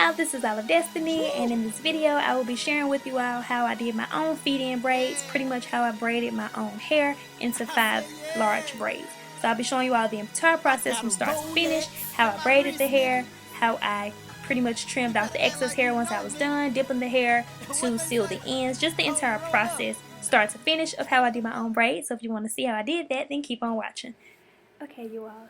y'all, this is All of Destiny, and in this video I will be sharing with you all how I did my own feed-in braids, pretty much how I braided my own hair into 5 large braids. So I'll be showing you all the entire process from start to finish, how I braided the hair, how I pretty much trimmed off the excess hair once I was done, dipping the hair to seal the ends, just the entire process start to finish of how I did my own braids. So if you want to see how I did that, then keep on watching. Okay, you all,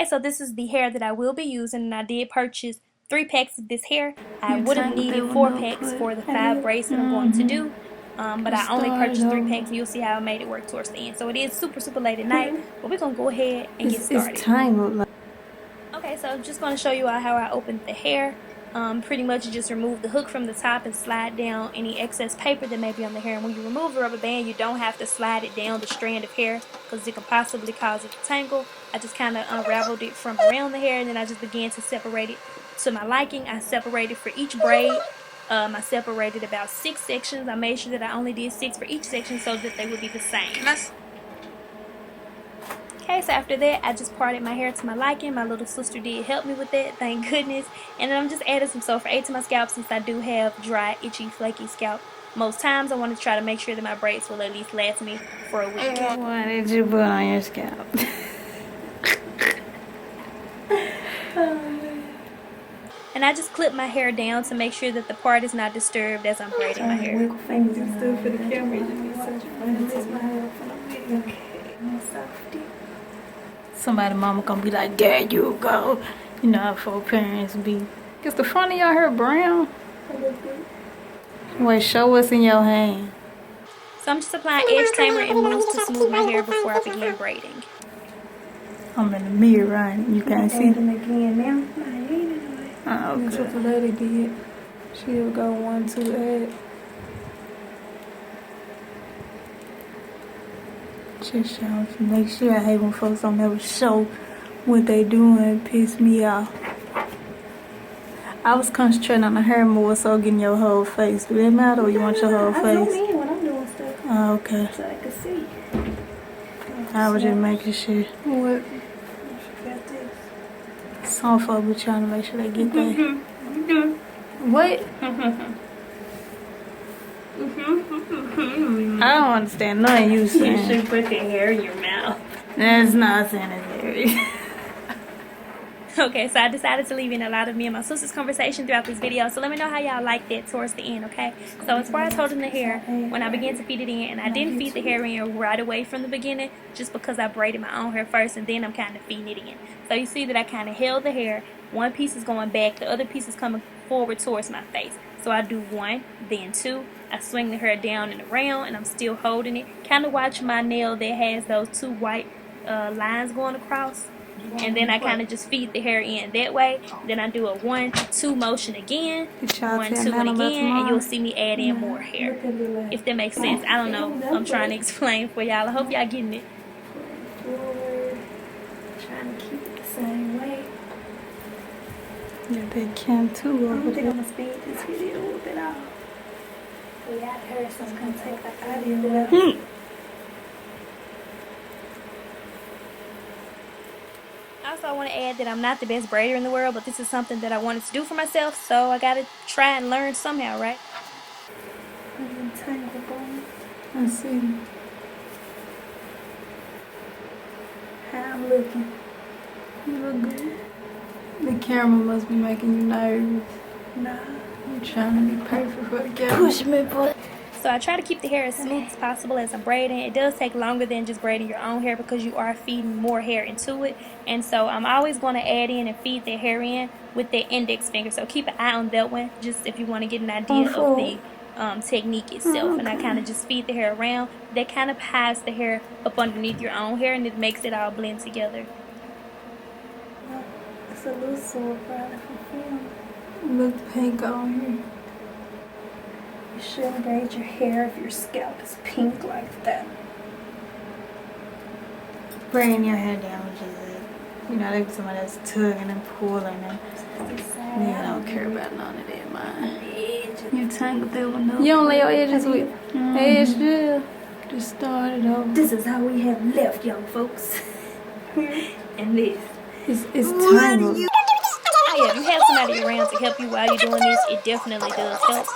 so this is the hair that I will be using, and I did purchase 3 packs of this hair. I would have needed 4 packs for the 5 braids that I'm going to do, but I only purchased 3 packs, and you'll see how I made it work towards the end. So it is super late at night, but we're gonna go ahead and get started. Okay, so I'm just gonna show you all how I opened the hair. Pretty much just remove the hook from the top and slide down any excess paper that may be on the hair. And when you remove the rubber band, you don't have to slide it down the strand of hair because it can possibly cause it to tangle. I just kind of unraveled it from around the hair, and then I just began to separate it to my liking. I separated for each braid. I separated about 6 sections. I made sure that I only did 6 for each section so that they would be the same. Okay, so after that, I just parted my hair to my liking. My little sister did help me with that, thank goodness. And then I'm just adding some Sulfur 8 to my scalp since I do have dry, itchy, flaky scalp. Most times I want to try to make sure that my braids will at least last me for a week. What did you put on your scalp? And I just clip my hair down to make sure that the part is not disturbed as I'm braiding my hair. For the camera. Somebody mama gonna be like, there you go. You know how 4 parents be. Is the front of your hair brown? Wait, show what's in your hand. So I'm just applying edge tamer and mousse to smooth my hair before I begin braiding. I'm in the mirror, right? You can't see them again now. Oh, okay. That's what the lady did. She'll go 1, 2, 8. Just show, make sure. I hate when folks don't ever show what they doing. Piss me off. I was concentrating on the hair more, so getting your whole face. Do it matter, or you want your whole face? I zoom in when I'm doing stuff. Oh, okay. So I can see. I was just making sure. What? Got this. Some folks be trying to make sure they get that. What? I don't understand none of you saying. You should put the hair in your mouth. That's not sanitary. Okay, so I decided to leave in a lot of me and my sister's conversation throughout this video, so let me know how y'all like that towards the end, okay? So as far as holding the hair, when I began to feed it in, and I didn't feed the hair in right away from the beginning, just because I braided my own hair first, and then I'm kind of feeding it in. So you see that I kind of held the hair. One piece is going back, the other piece is coming forward towards my face. So I do 1, then 2. I swing the hair down and around, and I'm still holding it. Kind of watch my nail that has those 2 white lines going across. And then I kind of just feed the hair in that way. Then I do a 1, 2 motion again. 1, 2, and again. And you'll see me add in more hair. If that makes sense. I don't know. I'm trying to explain for y'all. I hope y'all getting it. Forward. Trying to keep it the same way. Yeah, they can too. I don't think I'm going to speed this video a little bit off. But yeah, I heard so I'm going to take the audio out. Also, I want to add that I'm not the best braider in the world, but this is something that I wanted to do for myself, so I got to try and learn somehow, right? I see. How I'm looking. You look good. The camera must be making you nervous. Nah. I'm trying to be perfect for the camera. Push me, boy. So I try to keep the hair as smooth as possible as I'm braiding. It does take longer than just braiding your own hair because you are feeding more hair into it. And so I'm always going to add in and feed the hair in with the index finger. So keep an eye on that one, just if you want to get an idea of the technique itself. And I kind of just feed the hair around. That kind of hides the hair up underneath your own hair, and it makes it all blend together. It's a little sore probably from film. Look pink on here. You shouldn't braid your hair if your scalp is pink like that. Braiding your hair down, which is it. You know, there's somebody that's tugging and pulling and I don't care about none of that, man. You tangled that one up. You don't lay your edges with edge, yeah. Just start it over. This is how we have left, young folks. And this. It's tangled. Yeah, if you have some somebody around to help you while you're doing this, it definitely does help.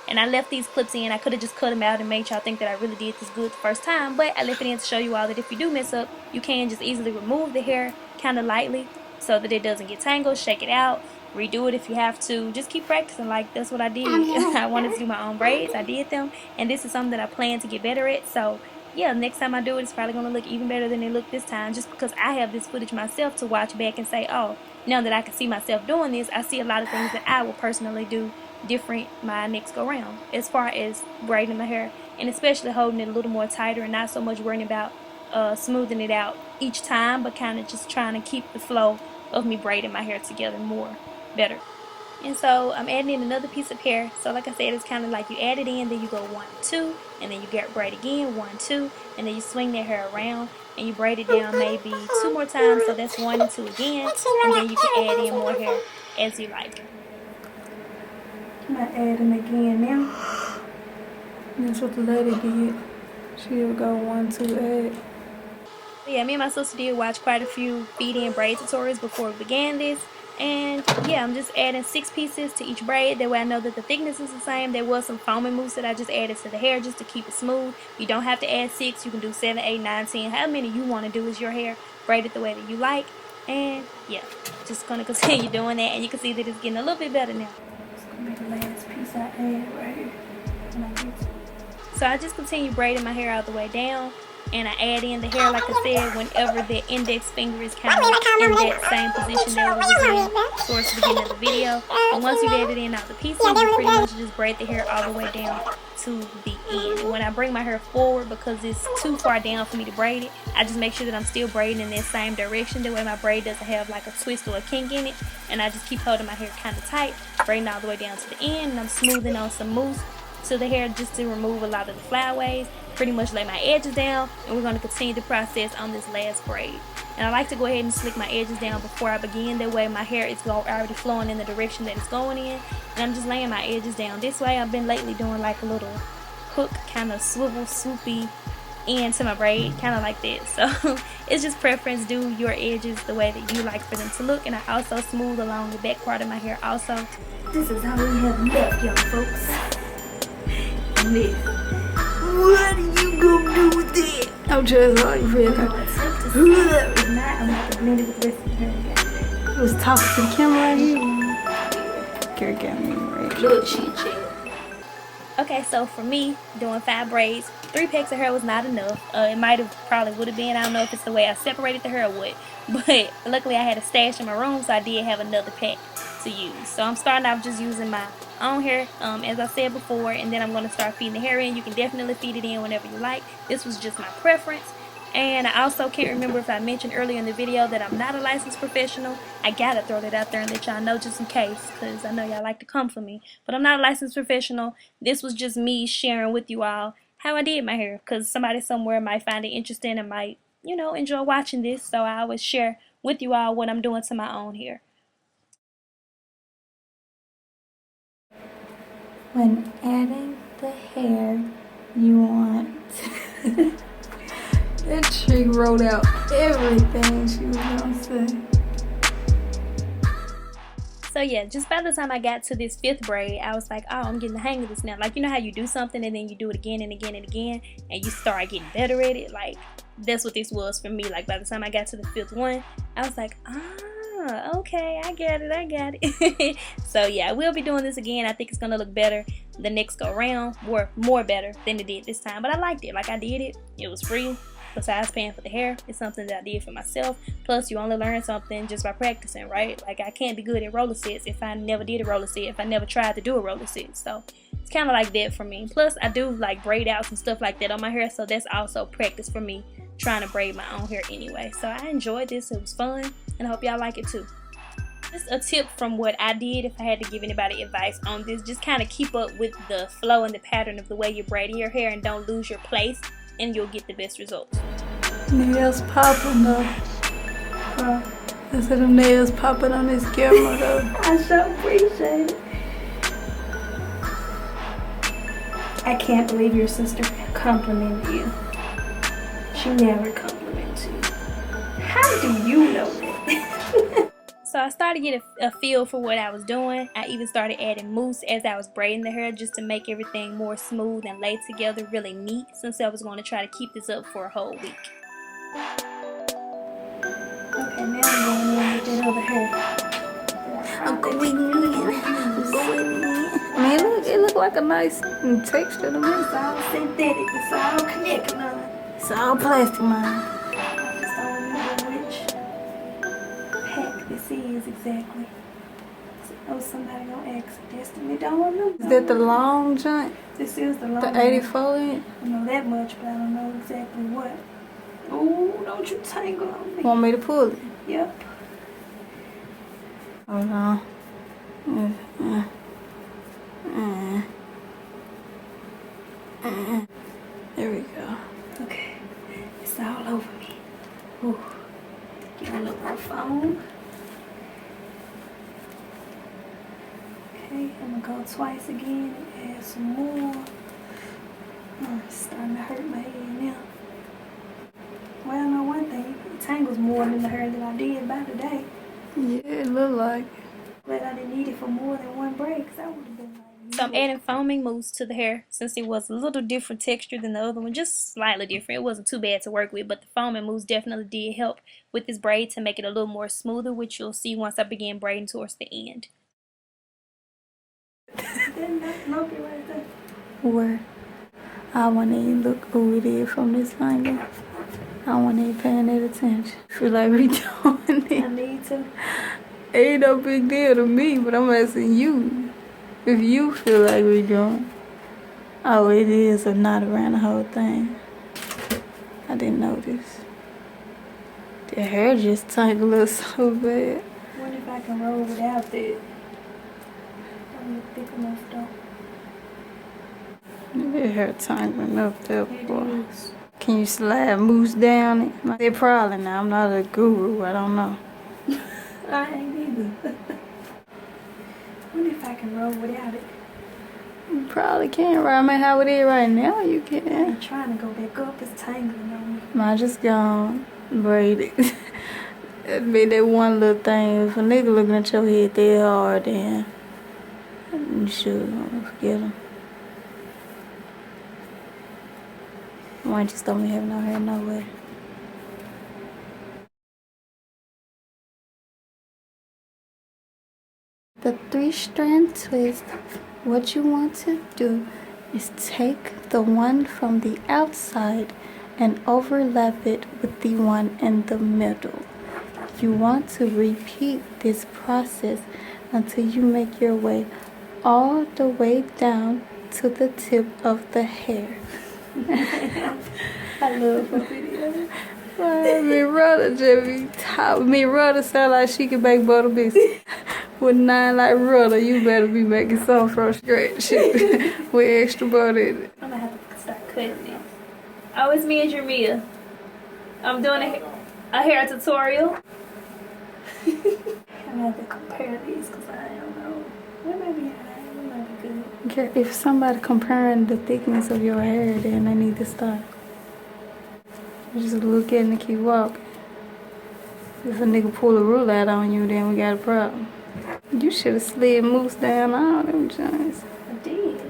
And I left these clips in. I could have just cut them out and made y'all think that I really did this good the first time, but I left it in to show you all that if you do mess up, you can just easily remove the hair kind of lightly so that it doesn't get tangled. Shake it out, redo it if you have to. Just keep practicing. Like, that's what I did. I wanted to do my own braids. I did them, and this is something that I plan to get better at. So yeah, next time I do it, it's probably going to look even better than it looked this time, just because I have this footage myself to watch back and say, oh, now that I can see myself doing this, I see a lot of things that I will personally do different my next go round as far as braiding my hair, and especially holding it a little more tighter and not so much worrying about smoothing it out each time, but kind of just trying to keep the flow of me braiding my hair together more better. And so I'm adding in another piece of hair. So like I said, it's kind of like you add it in, then you go 1, 2, and then you get braid again, 1, 2, and then you swing that hair around and you braid it down maybe 2 more times. So that's 1 and 2 again, and then you can add in more hair as you like. I'm adding again now. That's what the lady did. She'll go 1, 2, add. Yeah, me and my sister did watch quite a few Feed In Braids tutorials before we began this. And yeah, I'm just adding 6 pieces to each braid. That way I know that the thickness is the same. There was some foaming mousse that I just added to the hair just to keep it smooth. You don't have to add 6. You can do 7, 8, 9, 10. How many you want to do is your hair. Braid it the way that you like. And yeah, just going to continue doing that. And you can see that it's getting a little bit better now. It's going to be the last piece I add right here. So I just continue braiding my hair all the way down. And I add in the hair, like I said, whenever the index finger is kind of in that same position that we was in towards the beginning of the video. And once you've added in all the pieces, you pretty much just braid the hair all the way down to the end. And when I bring my hair forward, because it's too far down for me to braid it, I just make sure that I'm still braiding in that same direction. That way my braid doesn't have like a twist or a kink in it. And I just keep holding my hair kind of tight, braiding all the way down to the end. And I'm smoothing on some mousse to the hair just to remove a lot of the flyaways. Pretty much lay my edges down, and we're going to continue the process on this last braid. And I like to go ahead and slick my edges down before I begin. That way my hair is already flowing in the direction that it's going in, and I'm just laying my edges down. This way I've been lately doing like a little hook kind of swivel swoopy end to my braid, kind of like that. So it's just preference. Do your edges the way that you like for them to look. And I also smooth along the back part of my hair also. This is how we have left, young folks. This. What are you gonna do with it? I'm just like, really. If not, I'm gonna have to blend it with the rest of the hair. I was talking to the camera right here. Girl got me right. Little chit chat. Okay, so for me, doing 5 braids, 3 packs of hair was not enough. It might have probably would have been. I don't know if it's the way I separated the hair or what. But luckily I had a stash in my room, so I did have another pack to use. So I'm starting off just using my own hair, as I said before, and then I'm going to start feeding the hair in. You can definitely feed it in whenever you like. This was just my preference. And I also can't remember if I mentioned earlier in the video that I'm not a licensed professional. I gotta throw that out there and let y'all know just in case, because I know y'all like to come for me. But I'm not a licensed professional. This was just me sharing with you all how I did my hair, because somebody somewhere might find it interesting and might, you know, enjoy watching this. So I always share with you all what I'm doing to my own hair. When adding the hair, you want That chick wrote out everything she was gonna say. So yeah, just by the time I got to this 5th braid, I was like, oh, I'm getting the hang of this now. Like, you know how you do something and then you do it again and again and again, and you start getting better at it? Like, that's what this was for me. Like, by the time I got to the 5th one, I was like, okay, I got it. So yeah, I will be doing this again. I think it's gonna look better the next go around, or more better than it did this time. But I liked it. Like, I did it. It was free. Besides paying for the hair, it's something that I did for myself. Plus, you only learn something just by practicing, right? Like, I can't be good at roller sets if I never did a roller set, if I never tried to do a roller set. So it's kind of like that for me. Plus, I do like braid outs and stuff like that on my hair, so that's also practice for me trying to braid my own hair anyway. So I enjoyed this. It was fun, and I hope y'all like it too. Just a tip from what I did, if I had to give anybody advice on this, just kind of keep up with the flow and the pattern of the way you're braiding your hair, and don't lose your place, and you'll get the best results. Nails popping though. I said them nails popping on this camera though. I so appreciate it. I can't believe your sister complimented you. She never compliments you. How do you know that? So I started to get a feel for what I was doing. I even started adding mousse as I was braiding the hair just to make everything more smooth and laid together really neat, since I was going to try to keep this up for a whole week. Okay, now I'm going in with that other hair. I'm going in. I mean, it look like a nice texture to me. It's all synthetic. It's all connected on. It's all plastic, man. I just don't remember which pack this is exactly. Oh, somebody gonna ask Destiny. Don't remember. Is that the long joint? This is the long The 84 inch? I know that much, but I don't know exactly what. Oh, don't you tangle on me. Want me to pull it? Yep. Hold on. There we go. Okay. It's all over me. Ooh. Get a little more foam. Okay, I'm gonna go twice again and add some more. Oh, it's starting to hurt my head now. Well, I know one thing. It tangles more in the hair than I did by today. Yeah, it look like. But I didn't need it for more than one braid, because I would have been like... So I'm adding foaming mousse to the hair since it was a little different texture than the other one, just slightly different. It wasn't too bad to work with, but the foaming mousse definitely did help with this braid to make it a little more smoother, which you'll see once I begin braiding towards the end. Didn't that look it right there? Where? I want to look who it is from this angle. I want to paying that attention. Feel like we doing I it. need to. Ain't no big deal to me, but I'm asking you if you feel like we doing. Oh, it is a knot around the whole thing. I didn't notice. The hair just tangled up so bad. Wonder if I can roll without that. Don't look thick enough though. That hair tangling up there, It boy. is. Can you slide mousse down it? They probably now. I'm not a guru. I don't know. I ain't either. Wonder if I can roll without it. You probably can, right? I mean, how it is right now, you can. I'm trying to go back up. It's tangling on me. Mine just gone braided. That'd be that one little thing. If a nigga looking at your head that hard, then you should forget him. Why just don't be having no hair nowhere? The 3-strand twist, what you want to do is take the one from the outside and overlap it with the one in the middle. You want to repeat this process until you make your way all the way down to the tip of the hair. I love her video. Me brother just be top. Me brother sound like she can make butter biscuits. With 9 like brother, you better be making some from scratch with extra butter in it. I'm gonna have to start cutting this. Oh, it's me and Jamia. I'm doing a hair tutorial. I'm gonna have to compare these because I don't know. What might be high? What might be good? Okay, if somebody comparing the thickness of your hair, then they need to stop. You just look at it and keep walking. If a nigga pull a ruler out on you, then we got a problem. You should have slid mousse down all them joints. I did.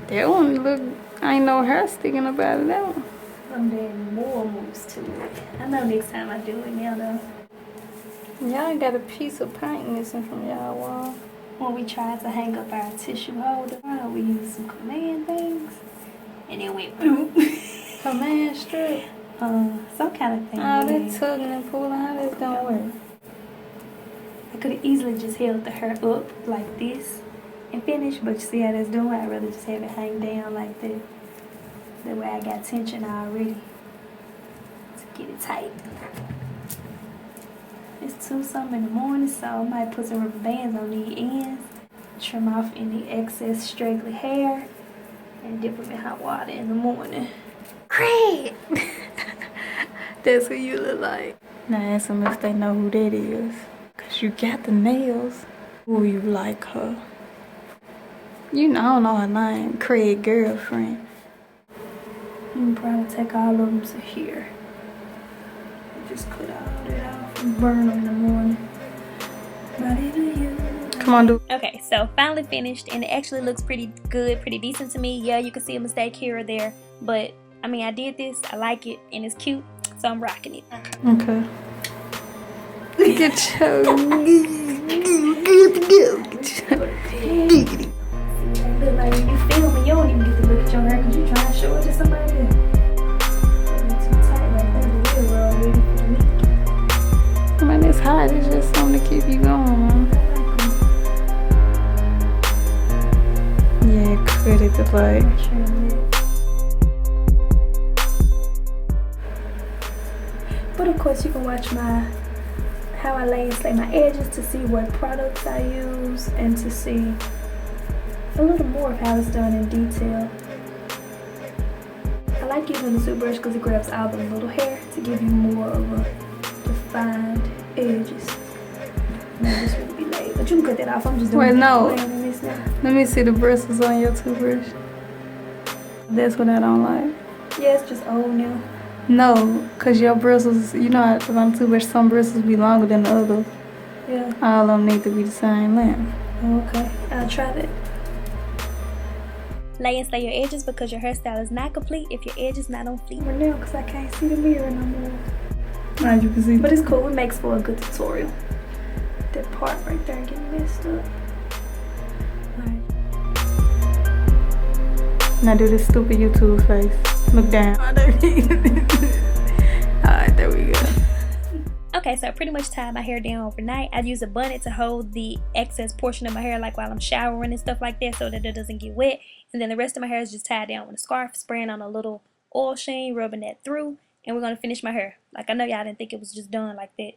That one look, ain't no hair sticking up out of that one. I'm adding more moves to it. I know next time I do it now though. Y'all got a piece of paint missing from y'all wall. When we tried to hang up our tissue holder, we used some command things. And it went boom. Command strip. Some kind of thing. Oh, that tugging and pulling, how that don't work? I could have easily just held the hair up like this and finished, but you see how that's doing? I'd rather just have it hang down like that. That way I got tension already to get it tight. It's 2-something in the morning, so I might put some rubber bands on the ends, trim off any excess straggly hair, and dip them in hot water in the morning. Great! That's what you look like. Now ask them if they know who that is. Cause you got the nails. Who you like her? You know, I don't know her name. Craig's girlfriend. You can probably take all of them to here. Just cut all that off and burn them in the morning. Come on, do. Okay, so finally finished, and it actually looks pretty good, pretty decent to me. Yeah, you can see a mistake here or there, but I mean, I did this, I like it, and it's cute, so I'm rocking it. Okay. Get your Look like when you filming, you don't even get to look at your hair because you're trying to show it to somebody else. It's too tight right there, but we're all ready for the week. I mean, it's hot. It's just something to keep you going, man. Yeah, credit the light. But of course, you can watch how I lay and slay my edges to see what products I use and to see a little more of how it's done in detail. I like using the super brush because it grabs all the little hair to give you more of a defined edges. Now this would be laid, but you can cut that off. I'm just doing Wait, no. this now. Let me see the bristles on your toothbrush. That's what I don't like. Yeah, it's just old now. No, because your bristles, you know, on the toothbrush, some bristles be longer than the other. Yeah. All of them need to be the same length. Okay, I'll try that. Lay and slay your edges because your hairstyle is not complete if your edge is not on fleek. Right now, because I can't see the mirror no more. As you can see. But it's cool, it makes for a good tutorial. That part right there getting messed up. Alright. Now do this stupid YouTube face. Look down. Alright, there we go. Okay, so I pretty much tied my hair down overnight. I use a bunnet to hold the excess portion of my hair, like while I'm showering and stuff like that, so that it doesn't get wet. And then the rest of my hair is just tied down with a scarf, spraying on a little oil sheen, rubbing that through. And we're going to finish my hair. Like, I know y'all didn't think it was just done like that.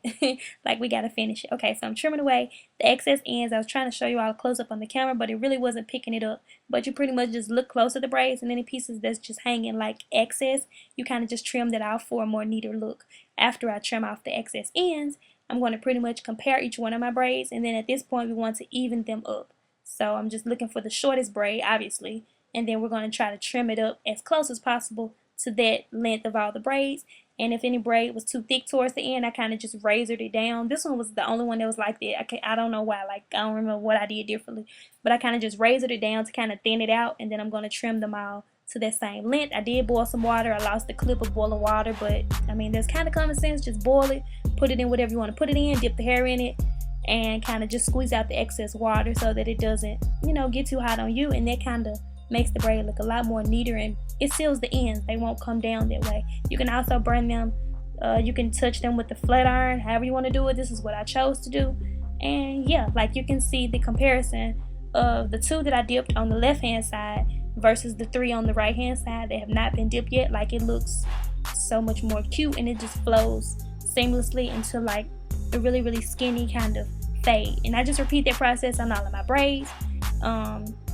Like, we got to finish it. Okay, so I'm trimming away the excess ends. I was trying to show you all a close-up on the camera, but it really wasn't picking it up. But you pretty much just look close to the braids, and any pieces that's just hanging like excess, you kind of just trim that off for a more neater look. After I trim off the excess ends, I'm going to pretty much compare each one of my braids, and then at this point, we want to even them up. So I'm just looking for the shortest braid, obviously, and then we're going to try to trim it up as close as possible to that length of all the braids. And if any braid was too thick towards the end, I kind of just razored it down. This one was the only one that was like that. I don't know why. Like, I don't remember what I did differently, but I kind of just razored it down to kind of thin it out, and then I'm going to trim them all to that same length. I did boil some water. I lost the clip of boiling water, but I mean, there's kind of common sense. Just boil it, put it in whatever you want to put it in, dip the hair in it, and kind of just squeeze out the excess water so that it doesn't, you know, get too hot on you, and that kind of makes the braid look a lot more neater, and it seals the ends. They won't come down that way. You can also burn them. You can touch them with the flat iron, however you want to do it. This is what I chose to do. And yeah, like you can see the comparison of the two that I dipped on the left hand side versus the three on the right hand side that have not been dipped yet. Like, it looks so much more cute, and it just flows seamlessly into like a really, really skinny kind of fade. And I just repeat that process on all of my braids.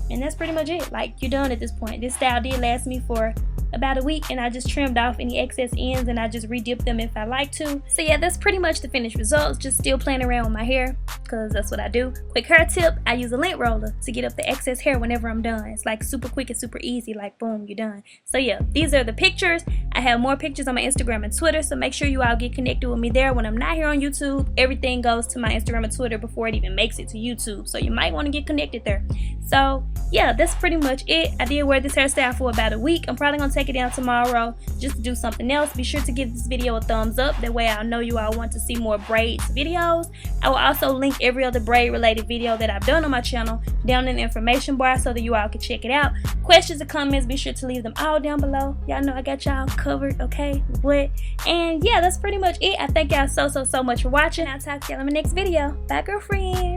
And that's pretty much it. Like, you're done at this point. This style did last me for about a week, and I just trimmed off any excess ends, and I just re-dipped them if I like to. So yeah, that's pretty much the finished results. Just still playing around with my hair because that's what I do. Quick hair tip: I use a lint roller to get up the excess hair whenever I'm done. It's like super quick and super easy. Like, boom, you're done. So yeah, these are the pictures. I have more pictures on my Instagram and Twitter, so make sure you all get connected with me there. When I'm not here on YouTube, everything goes to my Instagram and Twitter before it even makes it to YouTube, so you might want to get connected there. So yeah, that's pretty much it. I did wear this hairstyle for about a week. I'm probably gonna take it down tomorrow just to do something else. Be sure to give this video a thumbs up, that way I'll know you all want to see more braids videos. I will also link every other braid related video that I've done on my channel down in the information bar so that you all can check it out. Questions or comments, be sure to leave them all down below. Y'all know I got y'all covered, okay? What? And yeah, that's pretty much it. I thank y'all so much for watching. I'll talk to y'all in my next video. Bye, girlfriend.